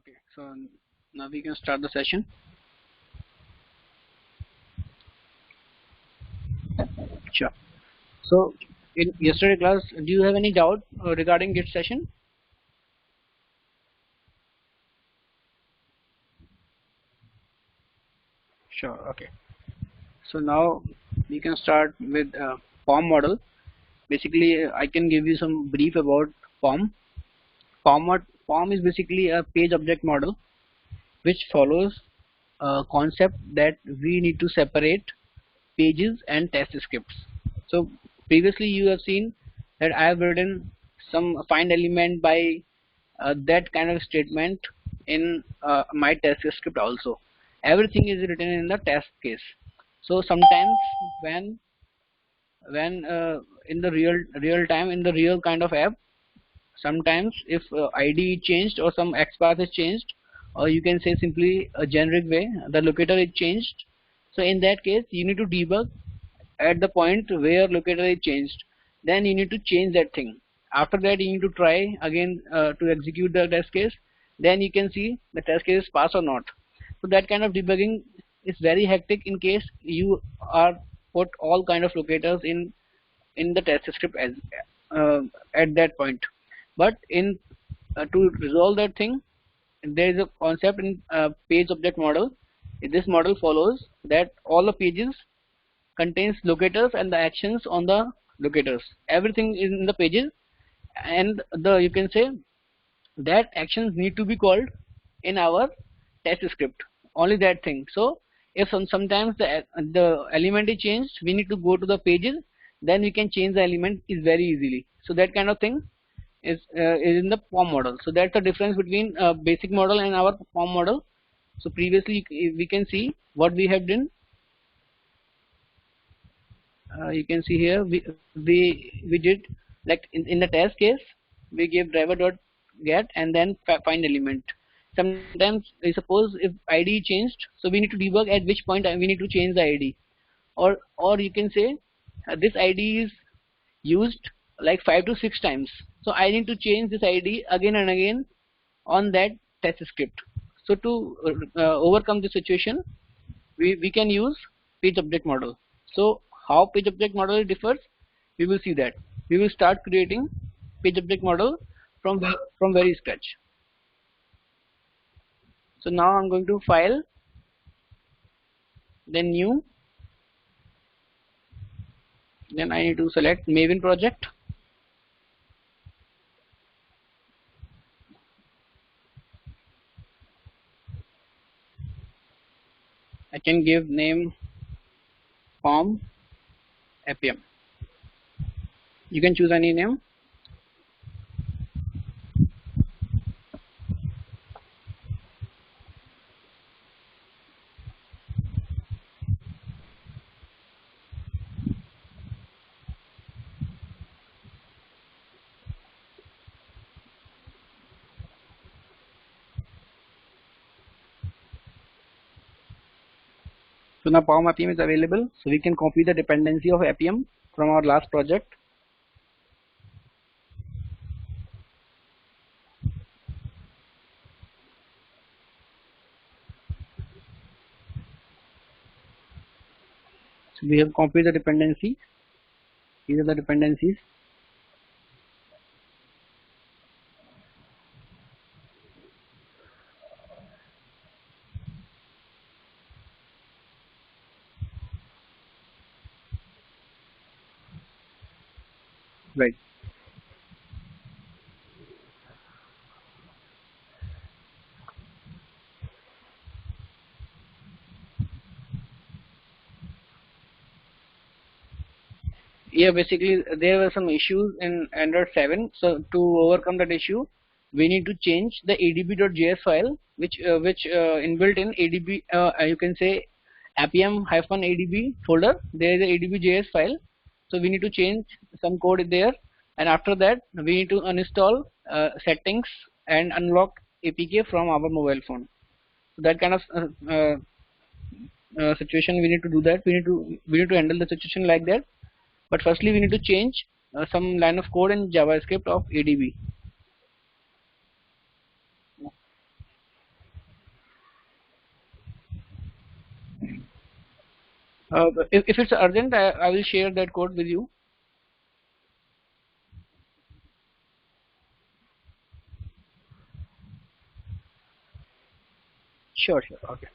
Okay, so now we can start the session. Sure. So in yesterday class, do you have any doubt regarding Git session? Sure. Okay. So now we can start with POM model. Basically, I can give you some brief about POM. POM is basically a page object model which follows a concept that we need to separate pages and test scripts. So previously you have seen that I have written some find element by that kind of statement in my test script also. Everything is written in the test case. So sometimes when in the real time in the real kind of app, sometimes if ID changed or some XPath is changed, or you can say simply a generic way the locator is changed. So in that case you need to debug at the point where locator is changed, then you need to change that thing. After that you need to try again to execute the test case, then you can see the test case pass or not. So that kind of debugging is very hectic in case you are put all kind of locators in the test script as uh, at that point. But in to resolve that thing, there is a concept in page object model. This model follows that all the pages contains locators and the actions on the locators. Everything is in the pages, and the you can say that actions need to be called in our test script. Only that thing. So if sometimes the element is changed, we need to go to the pages. Then we can change the element is very easily. So that kind of thing is in the POM model. So that's the difference between basic model and our POM model. So previously we can see what we have done. You can see here we did like in the test case we gave driver dot get and then find element. Sometimes suppose if ID changed, so we need to debug at which point we need to change the ID, or you can say this ID is used like 5 to 6 times, so I need to change this ID again and again on that test script. So to overcome this situation, we can use page object model. So how page object model differs, we will see that. We will start creating page object model from very scratch. So now I'm going to file, then new, then I need to select Maven project. I can give name POM Appium. You can choose any name. So now POM Appium is available, so we can copy the dependency of Appium from our last project. So we have copied the dependency. These are the dependencies. Right. Yeah, basically there were some issues in Android 7. So to overcome that issue, we need to change the adb.js file, which inbuilt in adb. You can say appium-adb folder. There is a adb.js file. So we need to change some code there, and after that we need to uninstall settings and unlock APK from our mobile phone. So that kind of situation we need to do that. We need to handle the situation like that. But firstly we need to change some line of code in JavaScript of ADB. If it's urgent, I will share that code with you. Sure, sure. Okay.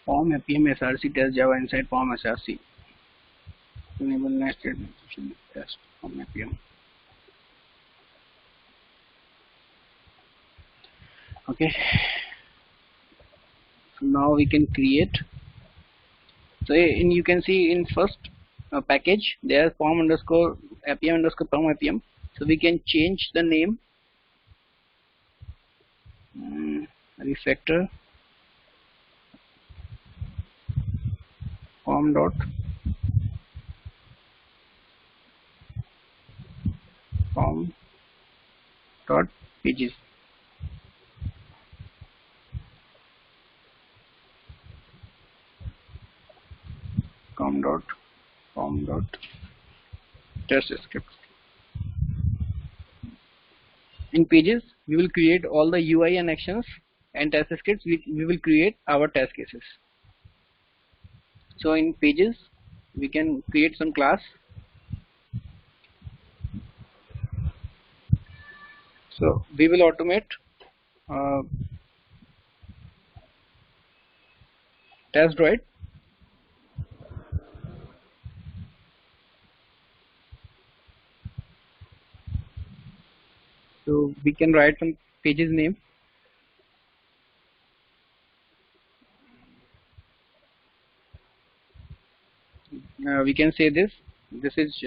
Form APM SRC test Java inside Form SRC. Enable nested test Form APM. Okay. So now we can create. So you can see in first package there form underscore APM underscore form APM. So we can change the name. Refactor form dot pages. Form dot test script. In pages we will create all the UI and actions, and test scripts we will create our test cases. So in pages we can create some class. So we will automate test droid. So we can write some pages name. We can say this is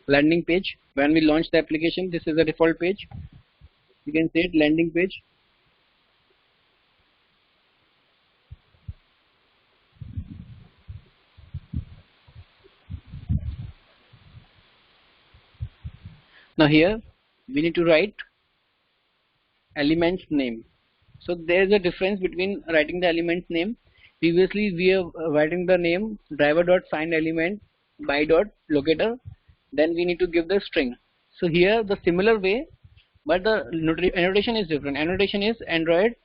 landing page. When we launch the application, this is the default page. We can say it landing page. Now here we need to write elements name. So there is a difference between writing the elements name. Previously we are writing the name driver dot find element by dot locator, then we need to give the string. So here the similar way, but the annotation is different. Annotation is Android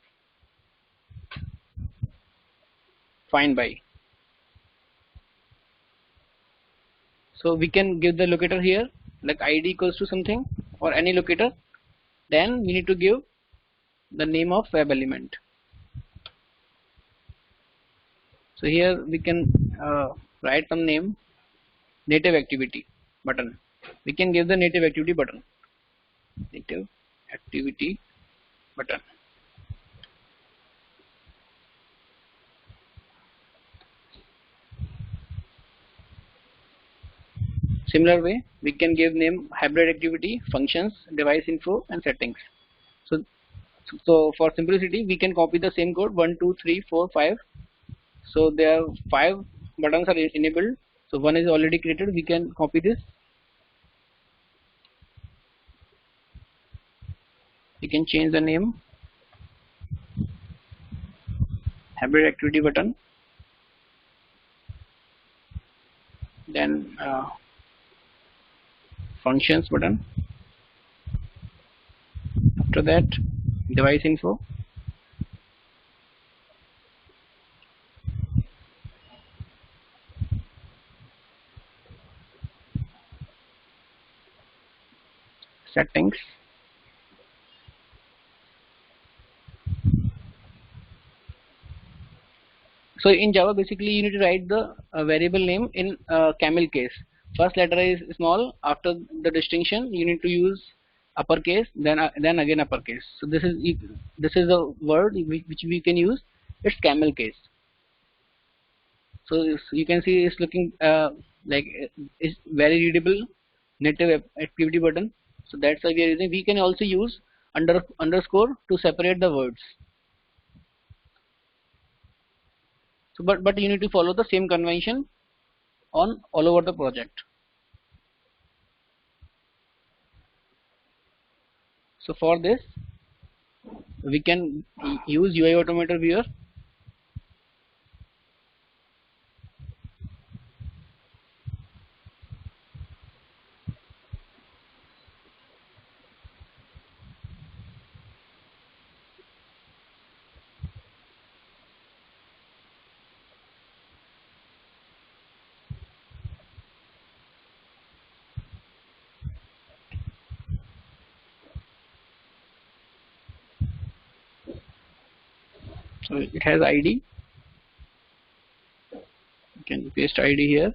find by. So we can give the locator here like id equals to something or any locator, then we need to give the name of web element. So here we can write some name native activity button. We can give the native activity button. Native activity button. Similar way we can give name hybrid activity, functions, device info and settings. So for simplicity we can copy the same code 1 2 3 4 5. So there are 5 buttons are enabled. So one is already created. We can copy this. We can change the name hybrid activity button, then functions button, after that device info, settings. So in Java, basically you need to write the variable name in camel case. First letter is small. After the distinction, you need to use uppercase, then again uppercase. So this is a word which we can use. It's camel case. So you can see it's looking like it's very readable native activity button. So that's why we are using. We can also use underscore to separate the words. So but you need to follow the same convention on all over the project. So for this we can use UI Automator viewer. So it has ID. You can paste ID here.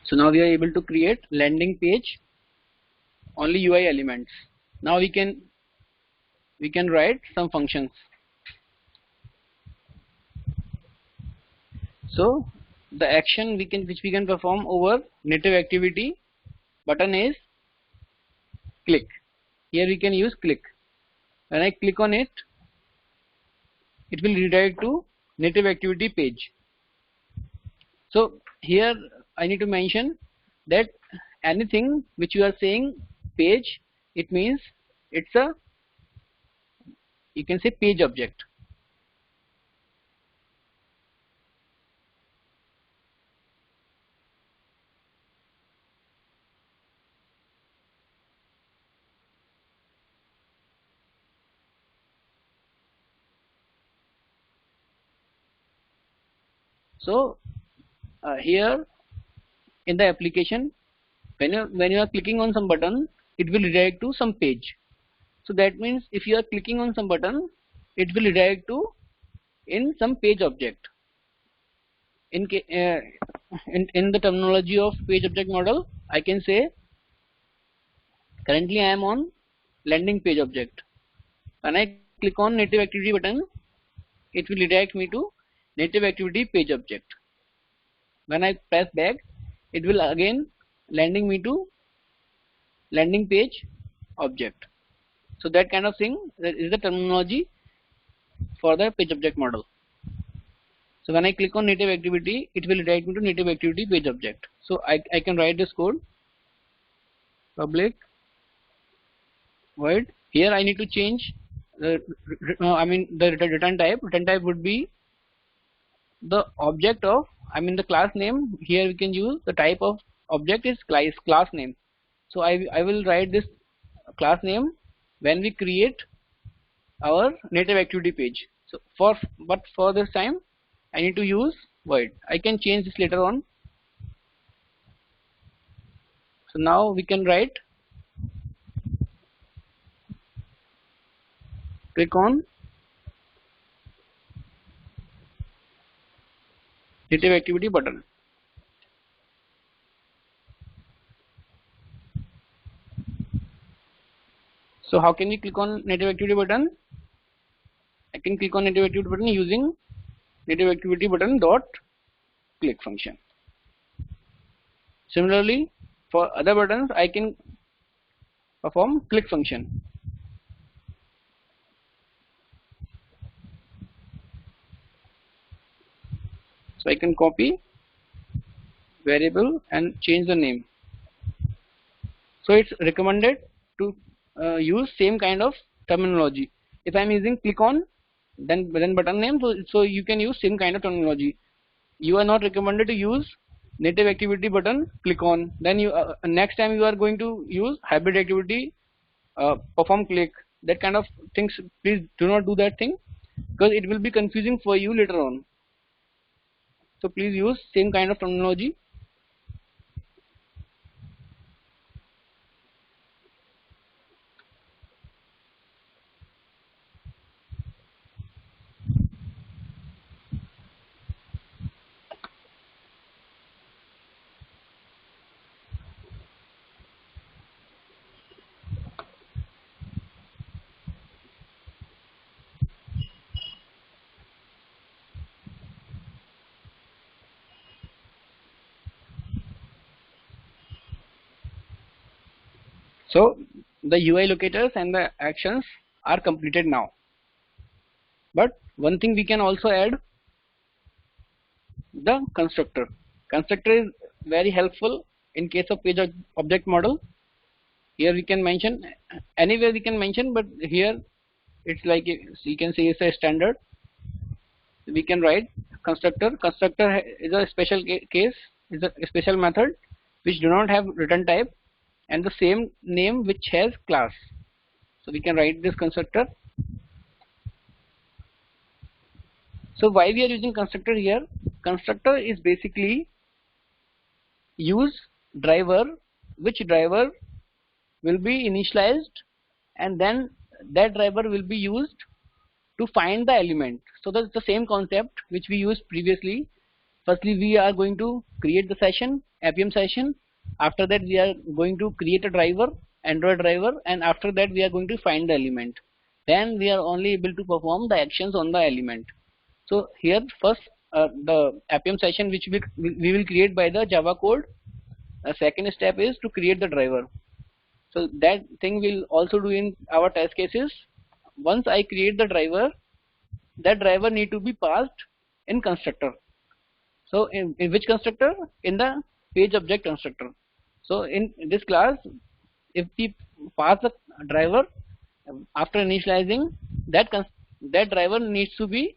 So now we are able to create landing page only UI elements. Now we can write some functions. So the action which we can perform over native activity button is click. Here we can use click. When I click on it, it will redirect to native activity page. So here I need to mention that anything which you are saying page, it means it's a, you can say, page object. So here in the application, when you are clicking on some button, it will redirect to some page. So that means if you are clicking on some button, it will redirect to in some page object. In the terminology of page object model, I can say currently I am on landing page object. When I click on native activity button, it will redirect me to native activity page object. When I press back, it will again landing me to landing page object. So that kind of thing, that is the terminology for the page object model. So when I click on native activity, it will redirect me to native activity page object. So I can write this code, public void. Here I need to change the return type. Return type would be the object of, the class name. Here we can use the type of object is class name. So I will write this class name when we create our native activity page. So for this time I need to use void. I can change this later on. So now we can write, click on native activity button. So how can we click on native activity button? I can click on native activity button using native activity button dot click function. Similarly, for other buttons I can perform click function. So I can copy variable and change the name. So it's recommended to use same kind of terminology. If I'm using click on, then button name. So you can use same kind of terminology. You are not recommended to use native activity button click on. Then you next time you are going to use hybrid activity perform click, that kind of things. Please do not do that thing, because it will be confusing for you later on. So please use same kind of terminology. So the UI locators and the actions are completed now. But one thing we can also add, the constructor. Constructor is very helpful in case of page object model. Here we can mention, anywhere we can mention, but here it's like you can say it's a standard. We can write constructor. Constructor is a special case, is a special method which do not have return type and the same name which has class. So we can write this constructor. So why we are using constructor here? Constructor is basically use driver, which driver will be initialized, and then that driver will be used to find the element. So that's the same concept which we used previously. Firstly, we are going to create the session, Appium session. After that, we are going to create a driver, Android driver, and after that we are going to find the element. Then we are only able to perform the actions on the element. So here first the Appium session which we will create by the Java code. Second step is to create the driver. So that thing we'll also do in our test cases. Once I create the driver, that driver need to be passed in constructor. So in which constructor? In the page object constructor. So in this class, if we pass the driver after initializing, that driver needs to be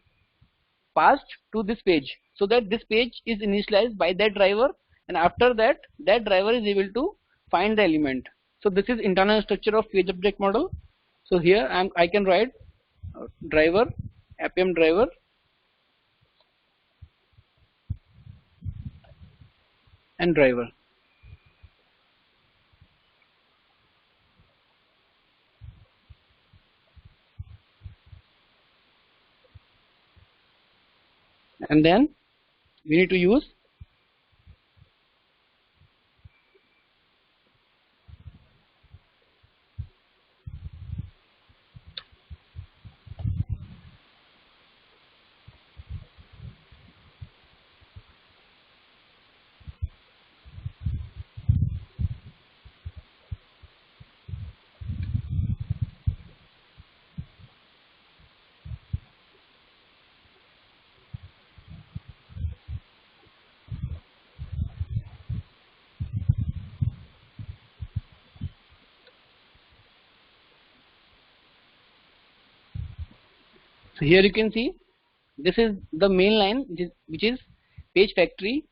passed to this page, so that this page is initialized by that driver, and after that driver is able to find the element. So this is internal structure of page object model. So here I can write driver, Appium driver, and driver. And then we need to use so here you can see this is the main line which is page factory.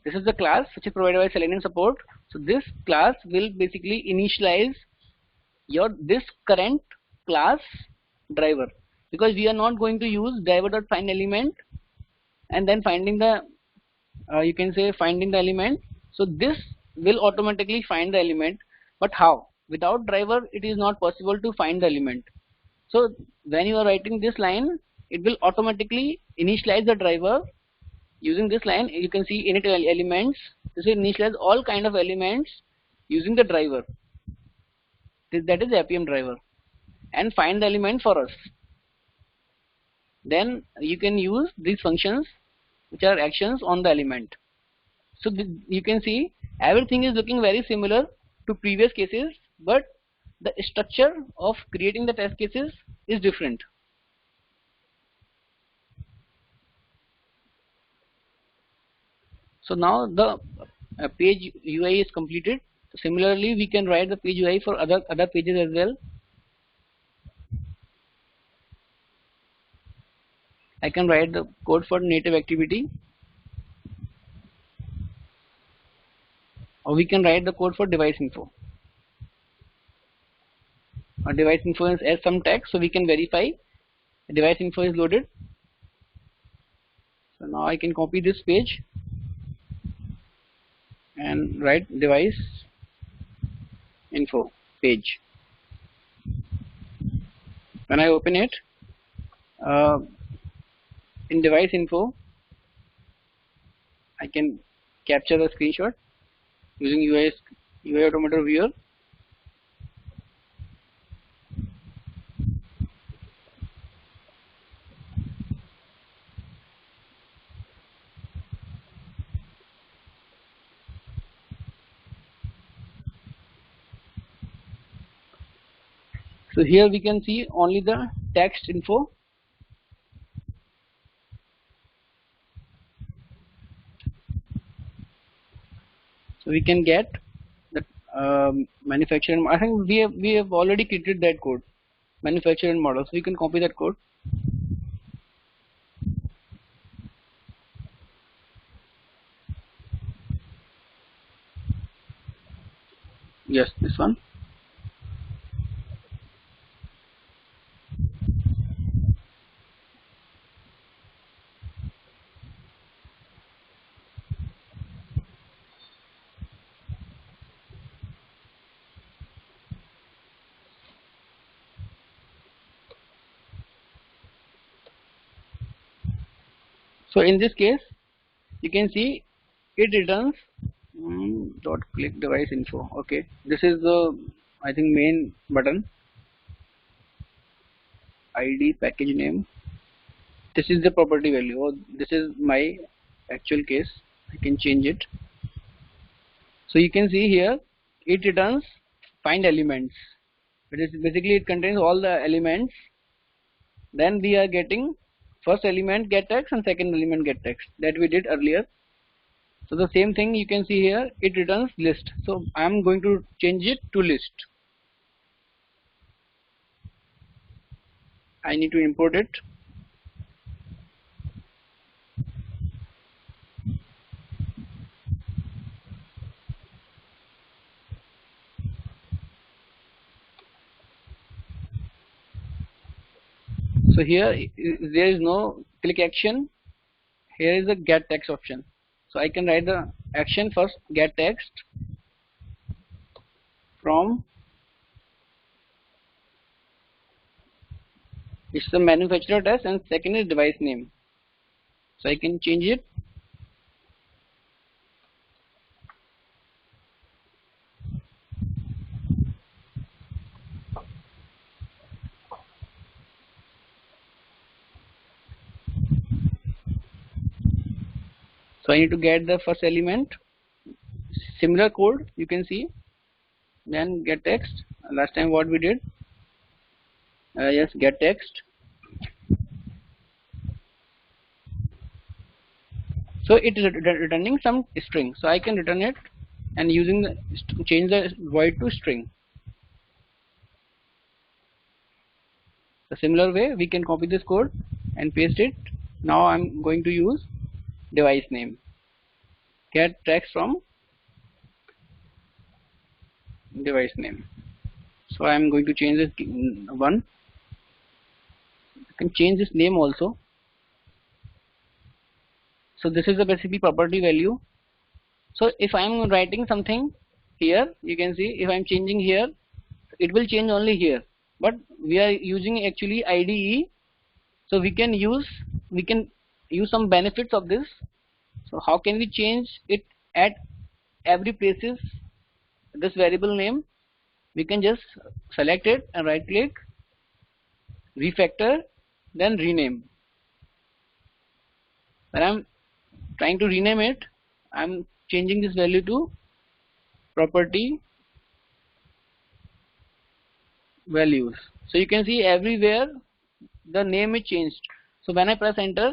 This is the class which is provided by Selenium support. So this class will basically initialize your this current class driver, because we are not going to use driver.find element and then finding the you can say finding the element. So this will automatically find the element, but how? Without driver it is not possible to find the element. So when you are writing this line, it will automatically initialize the driver. Using this line, you can see init elements. This will initialize all kind of elements using the driver. That is Appium driver, and find the element for us. Then you can use these functions which are actions on the element. So you can see everything is looking very similar to previous cases, but the structure of creating the test cases is different. So now the page UI is completed. Similarly, we can write the page UI for other pages as well. I can write the code for native activity, or we can write the code for device info. Our device info is as some text, so we can verify device info is loaded. So now I can copy this page and write device info page. When I open it, in device info, I can capture the screenshot using UI Automator Viewer. So here we can see only the text info. So we can get the manufacturer. I think we have already created that code, manufacturer and model. So we can copy that code. Yes, this one. So in this case, you can see it returns dot click device info. Okay, this is the, I think, main button. ID package name. This is the property value. Or this is my actual case. I can change it. So you can see here it returns find elements. It is basically, it contains all the elements. Then we are getting first element get text and second element get text that we did earlier. So the same thing you can see here, it returns list. So I am going to change it to list. I need to import it. So here there is no click action. Here is the get text option. So I can write the action first, get text from, it's the manufacturer test, and second is device name. So I can change it. So I need to get the first element. Similar code you can see. Then get text. Last time what we did. Yes, get text. So it is returning some string. So I can return it and using the change the void to string. The similar way we can copy this code and paste it. Now I'm going to use device name. Get text from device name. So I'm going to change this one. I can change this name also. So this is the basically property value. So if I am writing something here, you can see if I am changing here, it will change only here. But we are using actually IDE, so we can use some benefits of this. So how can we change it at every places? This variable name, we can just select it and right click, refactor, then rename. When I'm trying to rename it, I'm changing this value to property values. So you can see everywhere the name is changed. So when I press enter,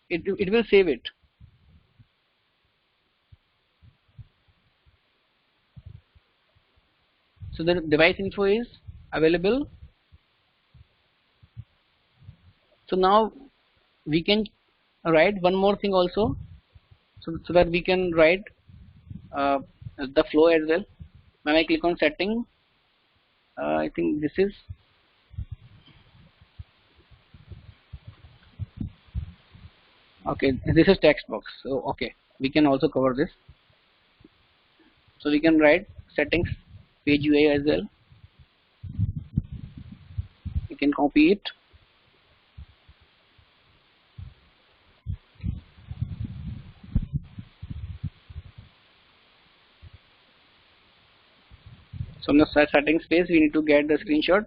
it will save it. So the device info is available. So now we can write one more thing also, so that we can write the flow as well. When I click on setting, I think this is okay. This is text box. So okay, we can also cover this. So we can write settings page UI as well. You can copy it. So in the settings space, we need to get the screenshot.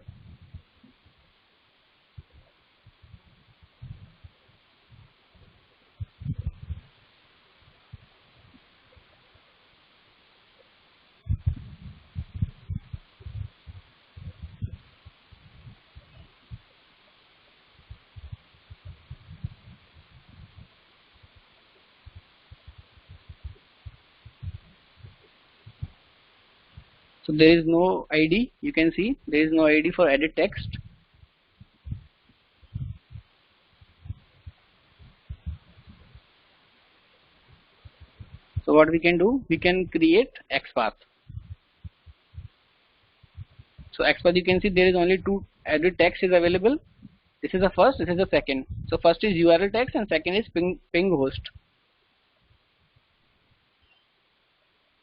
So there is no ID. You can see there is no ID for edit text. So what we can do, we can create XPath. So XPath, you can see there is only two edit text is available. This is the first, this is the second. So first is URL text and second is ping host.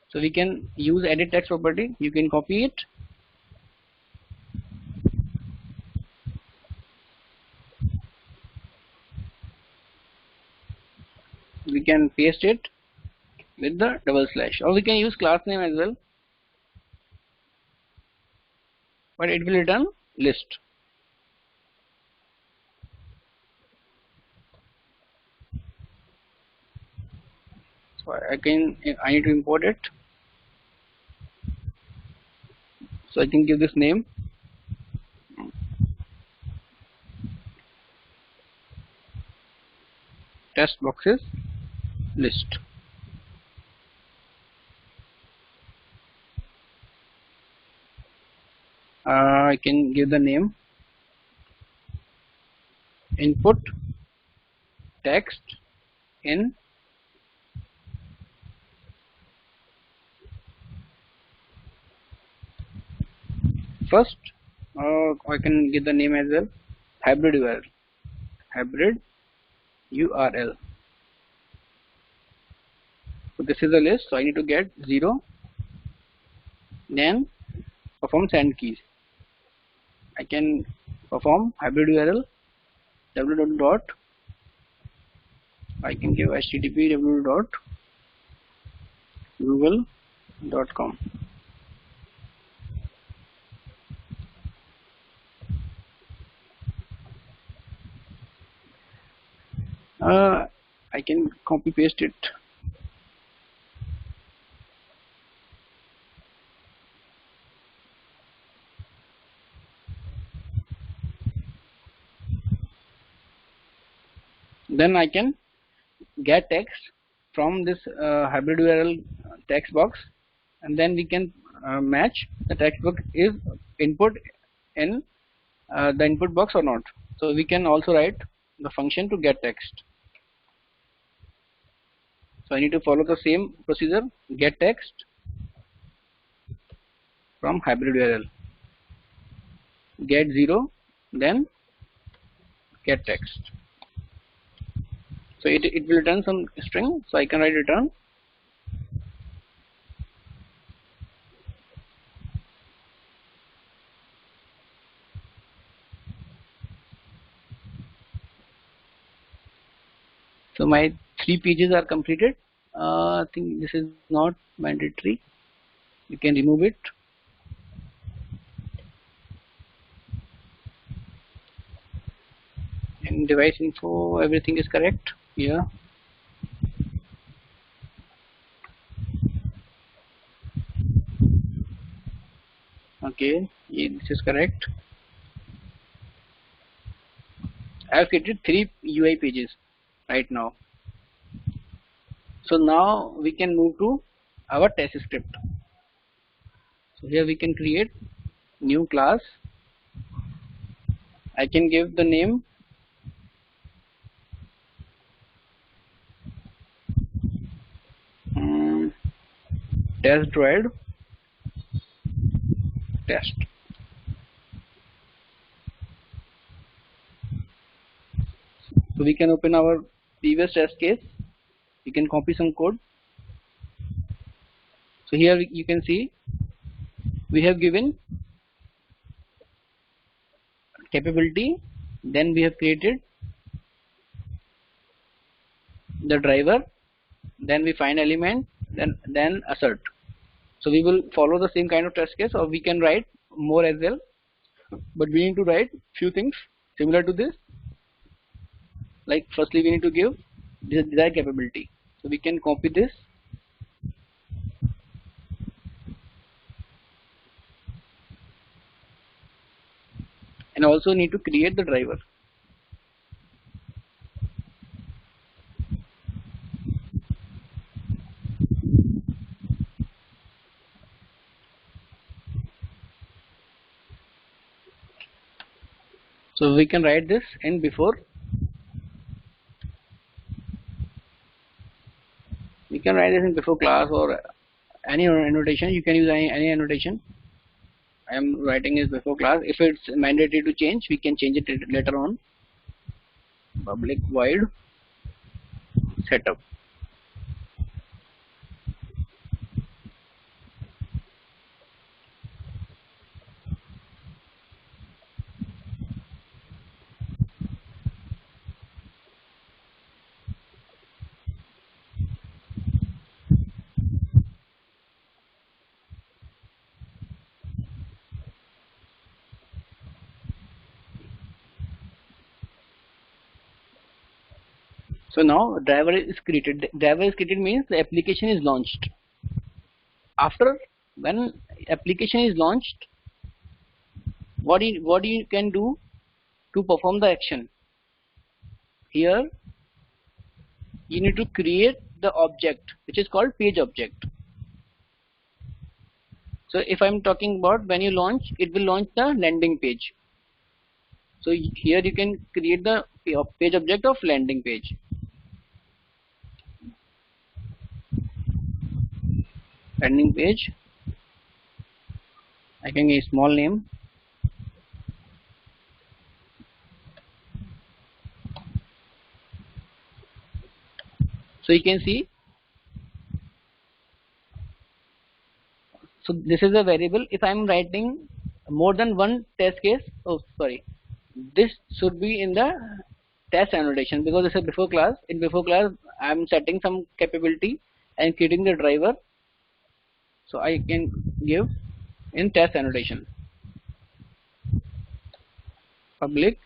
So we can use edit text property. You can copy it. We can paste it with the double slash, or we can use class name as well, but it will return list. So I need to import it. So I can give this name. Test boxes list. I can give the name input text in first. I can give the name as well, hybrid URL. Hybrid URL. So this is the list. So I need to get 0. Then perform send keys. I can perform hybrid URL www. I can give http www.google.com. I can copy paste it. Then I can get text from this hybrid URL text box, and then we can match the text box is input in the input box or not. So we can also write the function to get text. So I need to follow the same procedure, get text from hybrid URL, get 0, then get text. So it will return some string, so I can write return. So my 3 pages are completed. I think this is not mandatory. You can remove it. In device info, everything is correct. Yeah. Okay, yeah, this is correct. I have created 3 UI pages right now. So now we can move to our test script. So here we can create new class. I can give the name test droid test. So we can open our previous test case. We can copy some code. So here you can see we have given capability, then we have created the driver, then we find element, then assert. So we will follow the same kind of test case, or we can write more as well, but we need to write few things similar to this. Like firstly we need to give desired capability. So we can copy this and also need to create the driver. So we can write this in before. We can write this in before class or any annotation. You can use any annotation. I am writing is before class. If it's mandatory to change, we can change it later on. Public void setup. So now driver is created. Driver is created means the application is launched. After when application is launched, what you can do to perform the action? Here you need to create the object which is called page object. So if I'm talking about when you launch, it will launch the landing page. So here you can create the page object of landing page. Landing page. I can give a small name. So you can see. So this is a variable. If I am writing more than one test case, this should be in the test annotation because this is before class. In before class, I am setting some capability and creating the driver. So I can give in test annotation. Public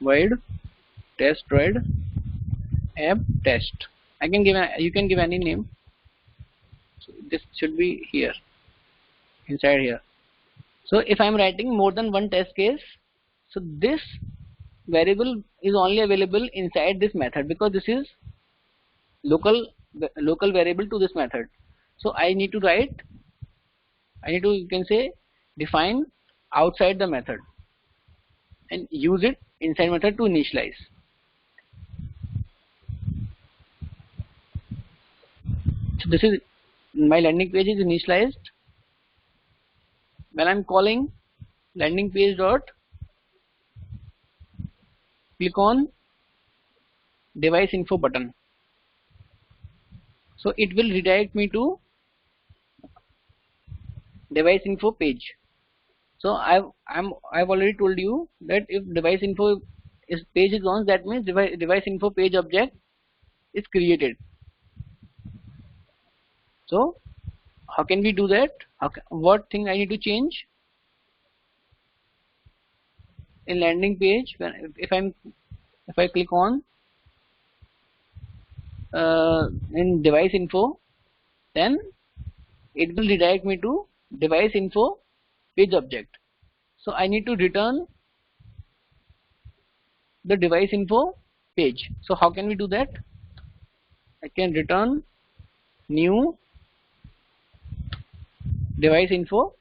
void test droid app test. I can give you can give any name. So this should be here inside here. So if I am writing more than one test case, so this variable is only available inside this method because this is local variable to this method. So I need to you can say define outside the method and use it inside method to initialize. So this is my landing page is initialized when I'm calling landing page dot click on device info button. So it will redirect me to device info page. So I've already told you that if device info page is launched, that means device info page object is created. So how can we do that? What thing I need to change in landing page? If I click on in device info, then it will redirect me to device info page object. So I need to return the device info page. So how can we do that? I can return new device info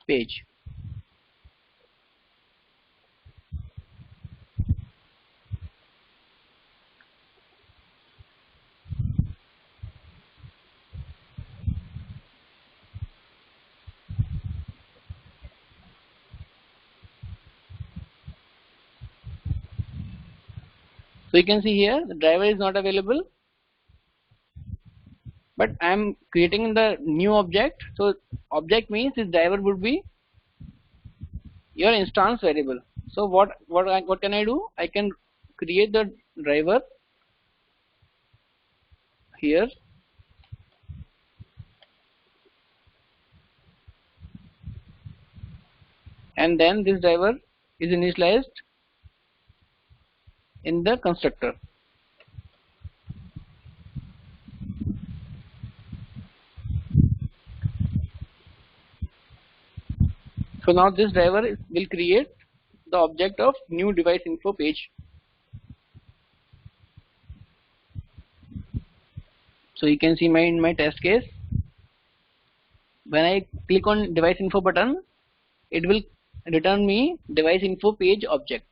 page. So you can see here the driver is not available, but I am creating the new object. So object means this driver would be your instance variable. So what can I do? I can create the driver here, and then this driver is initialized in the constructor. So now this driver will create the object of new device info page. So you can see in my test case, when I click on device info button, it will return me device info page object.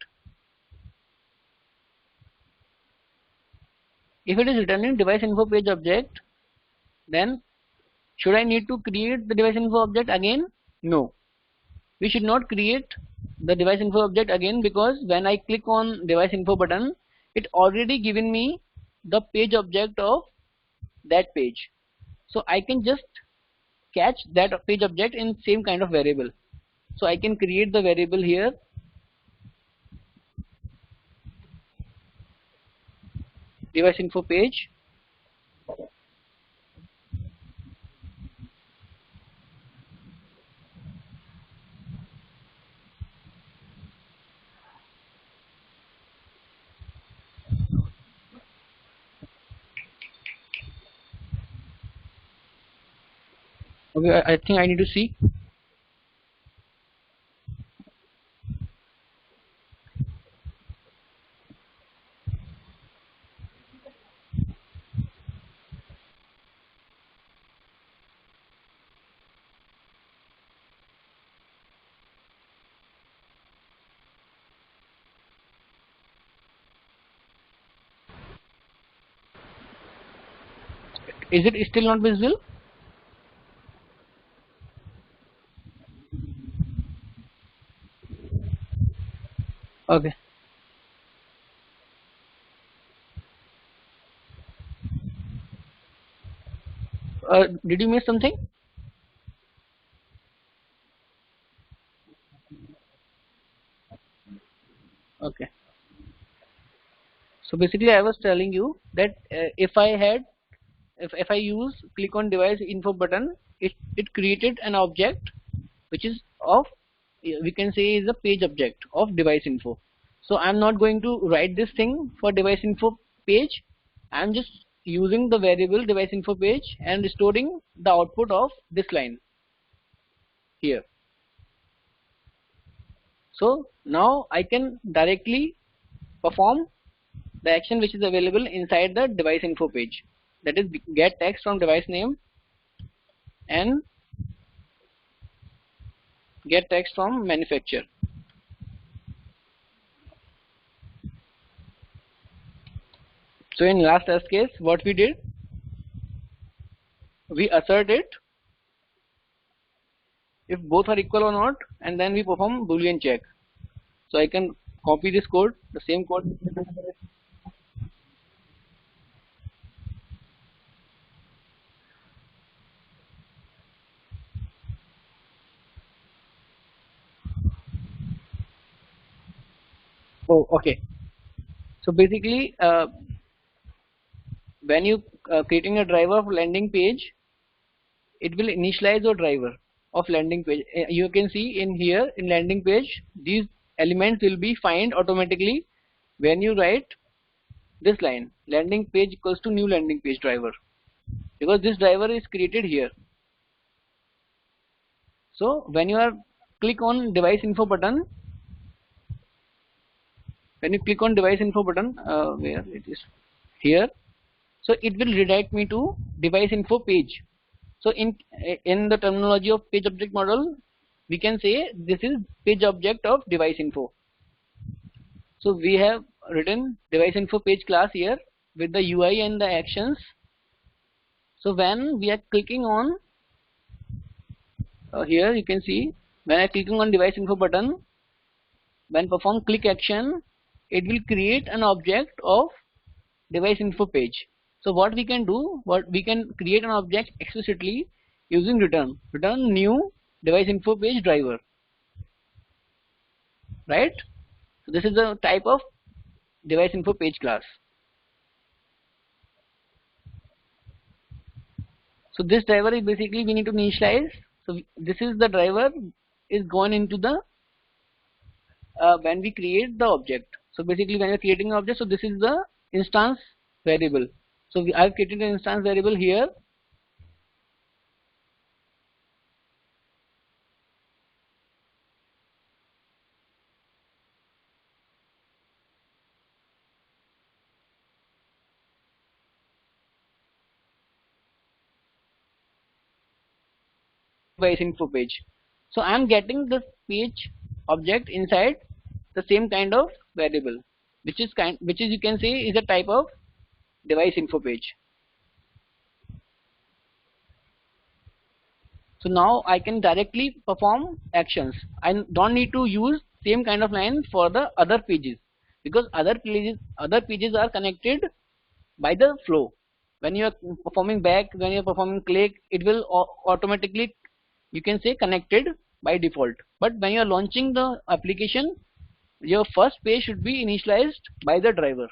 If it is returning device info page object, then should I need to create the device info object again? No, we should not create the device info object again, because when I click on device info button, it already given me the page object of that page. So I can just catch that page object in same kind of variable. So I can create the variable here, device info page. Okay, I think I need to see. Is it still not visible? Okay. Did you miss something? Okay. So basically I was telling you that if I use click on device info button, it created an object which is of, we can say, is a page object of device info. So I'm not going to write this thing for device info page. I'm just using the variable device info page and restoring the output of this line here. So now I can directly perform the action which is available inside the device info page, that is get text from device name and get text from manufacturer. So in last test case, what we did, we assert it if both are equal or not, and then we perform boolean check. So I can copy this code, the same code. Oh, okay. So basically, when you creating a driver of landing page, it will initialize your driver of landing page. You can see in here in landing page, these elements will be find automatically when you write this line, landing page equals to new landing page driver, because this driver is created here. So when you are click on device info button, when you click on device info button, where it is here, so it will redirect me to device info page. So in the terminology of page object model, we can say this is page object of device info. So we have written device info page class here with the UI and the actions. So when we are clicking on here, you can see when I clicking on device info button, when perform click action, it will create an object of device info page. So what we can do, what we can create an object explicitly using return new device info page driver, right? So this is the type of device info page class. So this driver is basically we need to initialize. So this is the driver is gone into the when we create the object. So basically when we are creating an object, so this is the instance variable. So I have created an instance variable here. Device info page. So I am getting this page object inside the same kind of variable, which is you can say is a type of device info page. So now I can directly perform actions. I don't need to use same kind of line for the other pages, because other pages are connected by the flow. When you are performing back, when you are performing click, it will automatically, you can say, connected by default. But when you are launching the application, your first page should be initialized by the driver.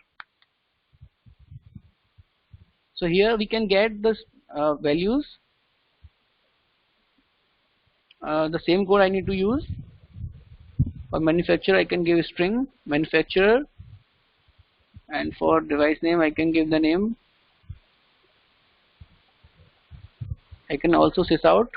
So here we can get the values. The same code I need to use. For manufacturer I can give a string manufacturer, and for device name I can give the name. I can also sys out.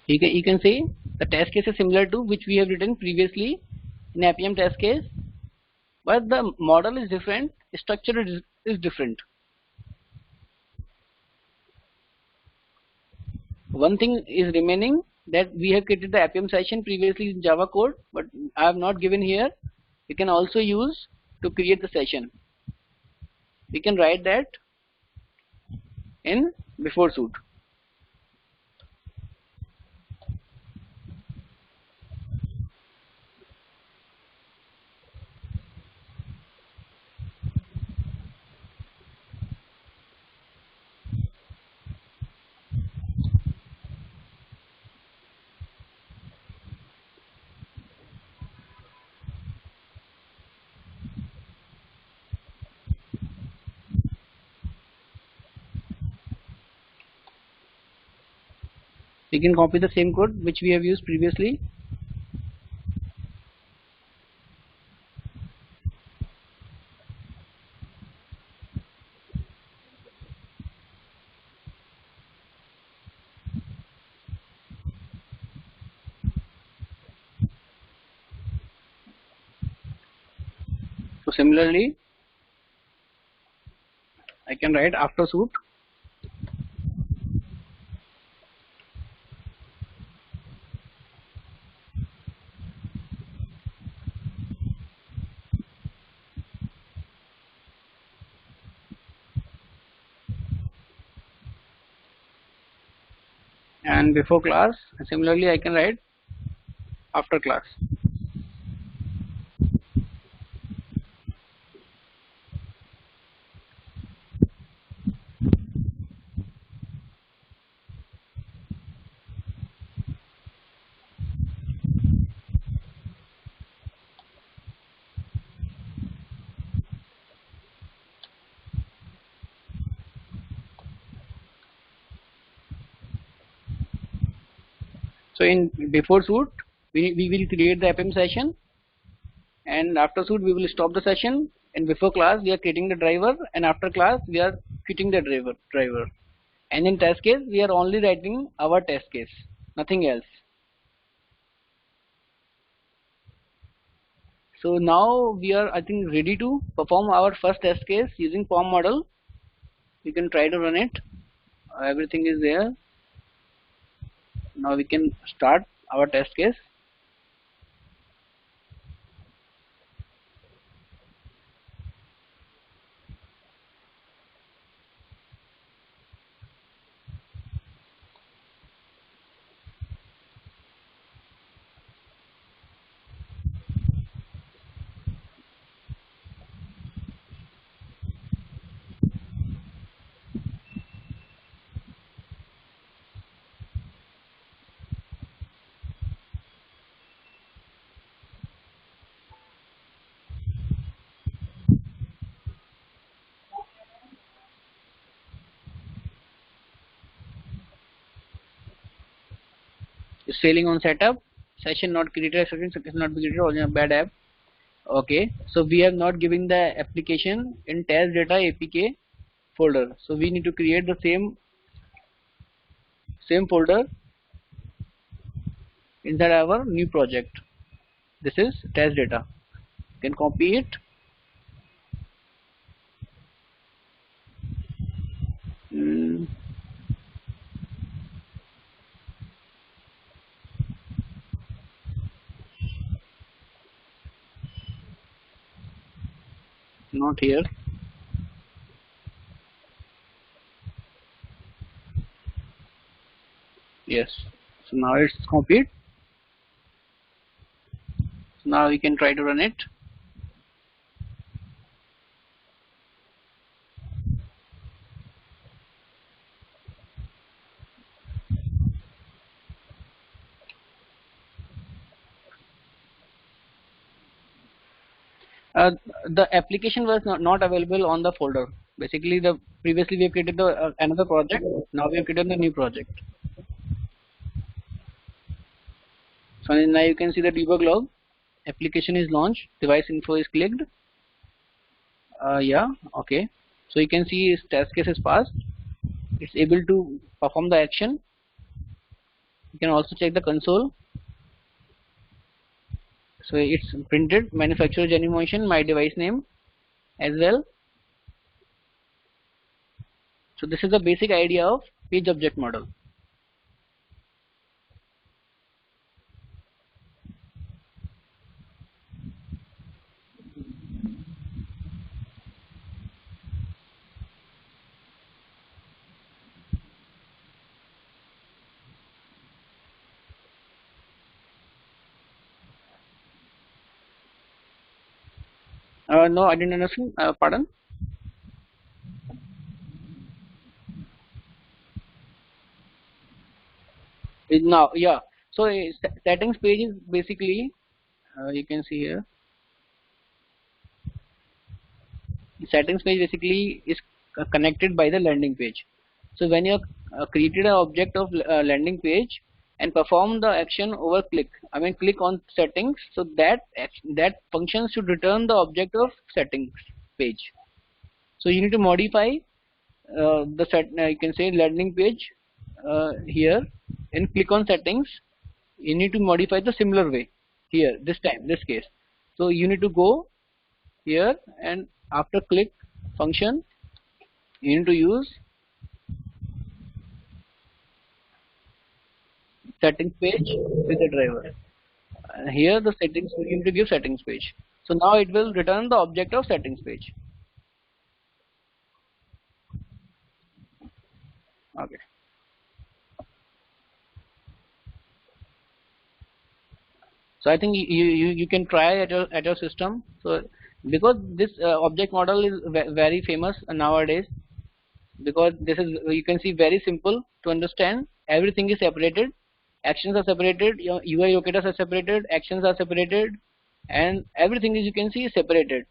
You can say the test case is similar to which we have written previously in Appium test case, but the model is different, structure is different. One thing is remaining, that we have created the Appium session previously in Java code, but I have not given here. You can also use to create the session. We can write that in before suite. We can copy the same code which we have used previously. So similarly, I can write after suite. And before class, similarly I can write after class. So in before suite, we will create the Appium session, and after suite we will stop the session. And before class we are creating the driver, and after class we are quitting the driver. And in test case we are only writing our test case, nothing else. So now we are, I think, ready to perform our first test case using POM model. We can try to run it. Everything is there. Now we can start our test case. It's failing on setup. Session not created. Session not be created. Only a bad app. Okay. So we have not given the application in test data APK folder. So we need to create the same folder inside our new project. This is test data. You can copy it. Not here. Yes. So now it's copied. So now we can try to run it. The application was not available on the folder. Basically, the previously we have created the another project. Now we have created the new project. So now you can see the debug log. Application is launched. Device info is clicked. Yeah. Okay. So you can see test case is passed. It's able to perform the action. You can also check the console. So it's printed manufacturer generation, my device name as well. So this is the basic idea of page object model. No, I didn't understand. Pardon. Now, yeah. So settings page is basically you can see here. Settings page basically is connected by the landing page. So when you created an object of landing page and perform the action over click, I mean click on settings, so that function should return the object of settings page. So you need to modify the set. You can say landing page here and click on settings. You need to modify the similar way here this case. So you need to go here and after click function you need to use settings page with the driver. Here the settings you need to give settings page. So now it will return the object of settings page. Okay. So I think you can try at your system. So because this object model is very famous nowadays, because this is you can see very simple to understand. Everything is separated. Actions are separated. Your UI locators are separated. Actions are separated, and everything is you can see is separated.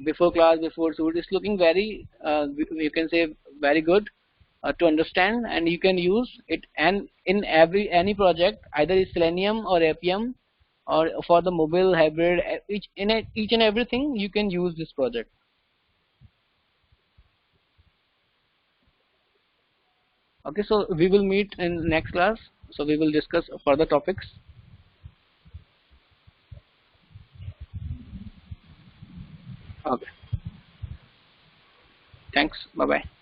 Before class, before suit, it's looking very you can say very good to understand, and you can use it and in any project, either it's Selenium or Appium or for the mobile hybrid, each and everything you can use this project. Okay, so we will meet in next class. So we will discuss further topics. Okay. Thanks. Bye bye.